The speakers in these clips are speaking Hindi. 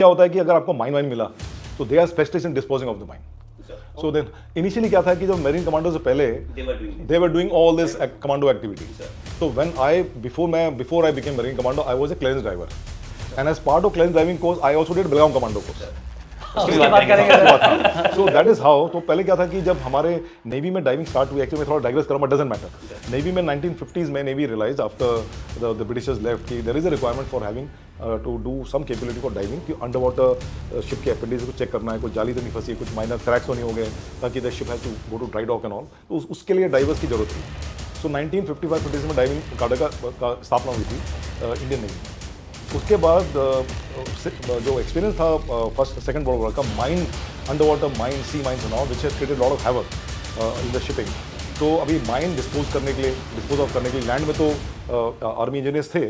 क्या होता है कि अगर आपको माइन वाइन मिला तो they are specialist in disposing of the mine. So then initially क्या था कि जब मेरीन कमांडो से पहले they were doing all this commando activities. तो when I before I became marine commando I was a clearance driver, and as part of clearance driving course I also did Belgaum commando course. उसकी बात करेंगे. So that is how. तो पहले क्या था कि जब हमारे नेवी में डाइविंग स्टार्ट हुई, एक्चुअली मैं थोड़ा डाइग्रेस करूँ बट डजंट मैटर. नेवी में 1950s में navy realise after the Britishers left कि there is a requirement for having to do some capability for diving, कि अंडर वाटर शिप के अपेंडिक्स को चेक करना है, कुछ जाली तो नहीं फंसी, कुछ माइनर क्रैक्स तो नहीं हो गए, ताकि the ship has to go to dry dock and all. तो उसके लिए डाइवर्स की जरूरत थी. सो 1955-56 में डाइविंग अकादमी का स्थापना हुई थी इंडियन नेवी. उसके बाद जो एक्सपीरियंस था फर्स्ट सेकंड वर्ल्ड वॉर का, mine under water mine, sea mines and all, which has created lot of havoc in the shipping. तो अभी माइन डिस्पोज ऑफ करने के लिए लैंड में तो आर्मी इंजीनियर्स थे,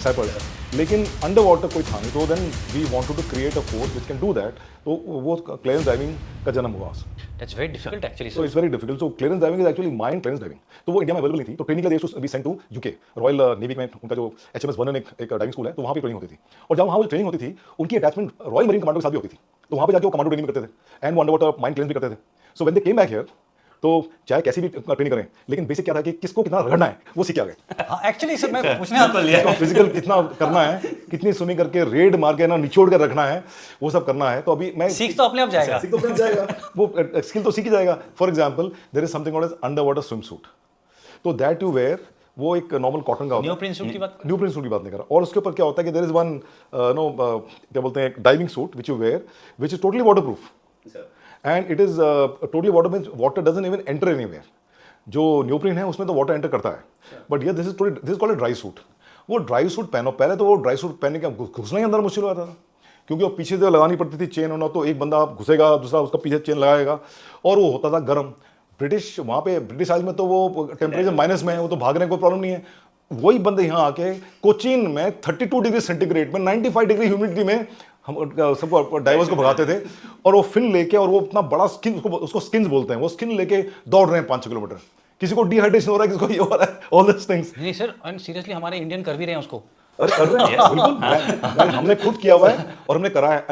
सैपर्स, लेकिन अंडर वाटर कोई था नहीं. तो then we wanted to create a force which can do that. तो वो क्लियरेंस ड्राइविंग का जन्म हुआ. That's very difficult actually. So it's very difficult. So clearance driving is actually mine clearance driving. तो वो इंडिया में अवेलेबल नहीं थी. तो ट्रेनिंग के लिए to be sent to UK. Royal navy में उनका जो HMS वर्नन एक डाइविंग स्कूल है, तो वहाँ पे ट्रेनिंग होती थी. और जब वहाँ वो ट्रेनिंग होती थी, उनकी अटैचमेंट रॉयल मरीन कमांडो के साथ भी होती थी. तो वहाँ पे जाके वो कमांडो ट्रेनिंग भी करते थे and under water mine clearance भी करते थे. So when they came back here, तो चाहे कैसी भी ट्रेनिंग करें, लेकिन बेसिक क्या था कि किसको कितना रगड़ना है वो सीख के आ गए. हाँ एक्चुअली सर मैं पूछने आता लिया. फिजिकल कितना करना है, कितनी स्विमिंग करके रेड मार के ना निचोड़ कर रखना है, वो सब करना है. तो अभी मैं सीख तो अपने आप जाएगा. सीख तो अपने आप जाएगा, वो स्किल तो सीख ही जाएगा. For example there is something called as under water swim suit. तो दैट यू वेयर, वो एक नॉर्मल कॉटन का होता है. न्यूप्रिन सूट की बात. न्यूप्रिन सूट की बात नहीं कर रहा. और उसके ऊपर क्या होता है कि देयर इज वन क्या बोलते हैं, diving suit which you wear which is totally water proof, and it is totally water means water doesn't even enter anywhere. जो न्यूप्रिन है उसमें तो वाटर एंटर करता है, बट ये this is called a dry suit. वो ड्राई सूट पहनो. पहले तो वो ड्राई सूट पहनने के घुसना ही अंदर मुश्किल हो जाता था, क्योंकि वो पीछे से लगानी पड़ती थी चेन होना. तो एक बंदा घुसेगा, दूसरा उसका पीछे चेन लगाएगा, और वो होता था गर्म. ब्रिटिश वहाँ पे ब्रिटिश आइल में तो वो टेम्परेचर माइनस में है, वो तो भागने कोई प्रॉब्लम नहीं है. वही बंदे यहाँ आके कोचीन में 32 डिग्री सेंटीग्रेड में 95 डिग्री ह्यूमिडिटी में हम सबको डाइवर्स को भगाते थे. और वो फिन लेके, और वो इतना बड़ा स्किन, उसको स्किन्स बोलते हैं, वो स्किन लेके दौड़ रहे हैं 5 किलोमीटर. किसी को डिहाइड्रेशन हो रहा है, किसी को ये हो रहा है, ऑल दिस थिंग्स. नहीं सर, एंड सीरियसली हमारे इंडियन कर भी रहे हैं उसको. अरे कर रहे हैं बिल्कुल. हमने खुद किया हुआ है और हमने करा है.